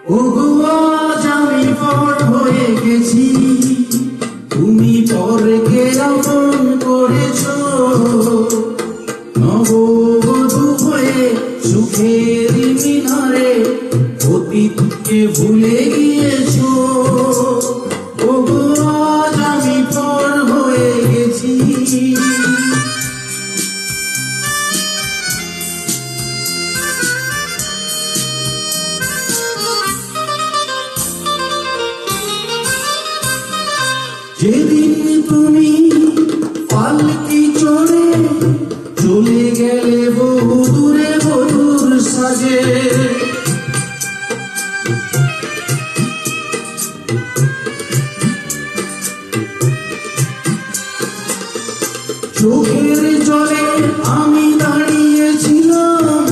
ওগো আজ আমি পর হয়ে গেছি, তুমি পরকে আপন করেছ। নববধূ হয়ে সুখের মিনারে অতীতকে ভুলে গিয়েছ। ওগো আজ আমি পর হয়ে গেছি। যেদিন তুমি পালকি চড়ে চলে গেলে বহু দূরে বধুর সাজে, চোখের জলে আমি দাঁড়িয়েছিলাম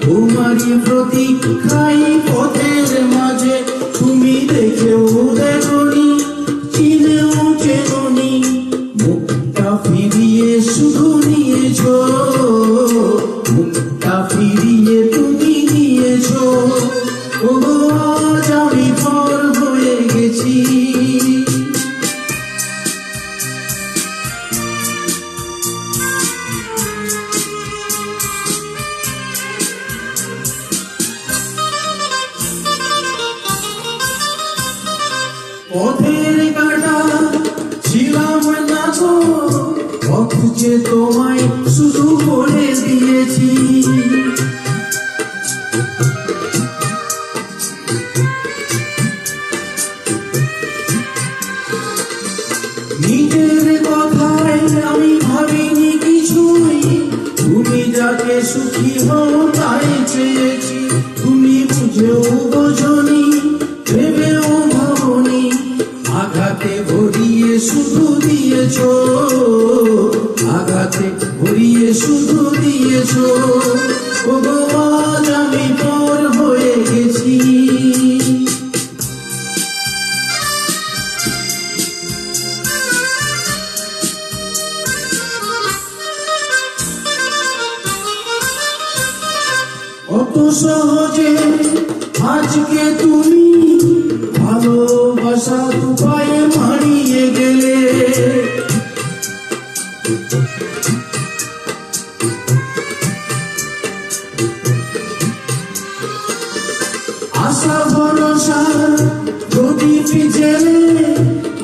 তোমারই প্রতীক্ষায় পথের মাঝে। তুমি দেখেও দেখনি, চিনেও চেননি, মুখটা ফিরিয়ে শুধু নিয়েছ। মুখটা ফিরিয়ে তুমি নিয়েছ। ওগো আজ আমি পর হয়ে গেছি। পথের কাঁটা ছিলাম না গো, পথ যে তোমায় শুধু বলে দিয়েছি। নিজের কথায় আমি ভাবিনি কিছুই, তুমি যাকে সুখী হও তাই চেয়েছি। তুমি বুঝেও বোঝনি, ভেবেও ভাবনি, আঘাতে ভরিয়ে শুধু দিয়েছ। আঘাতে ভরিয়ে শুধু দিয়েছ। ওগো আজ আমি পর হয়ে গেছি। কত সহজে আজকে তুমি ভালোবাসা দুপায়ে মারিয়ে গেলে। আশা ভরসা প্রদীপ জেলে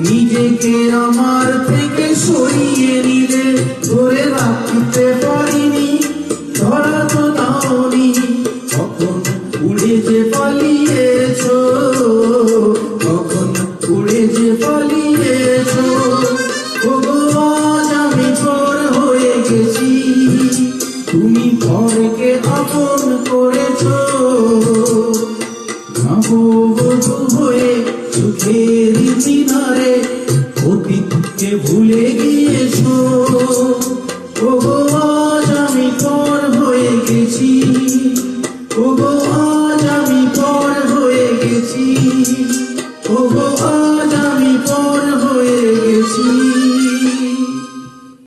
নিজেকে আমার থেকে সরিয়ে নিলে। ধরে রাখতে পারিনি, ধরা তো দাওনি, কখন উড়ে যে পালিয়েছ। কখন উড়ে যে পালিয়েছ। ওগো আজ আমি পর হয়ে গেছি, তুমি পরকে আপন করেছ। নববধূ হয়ে সুখের মিনারে অতীতকে ভুলে গিয়েছ। ওগো আজ আমি পর হয়ে গেছি। ওগো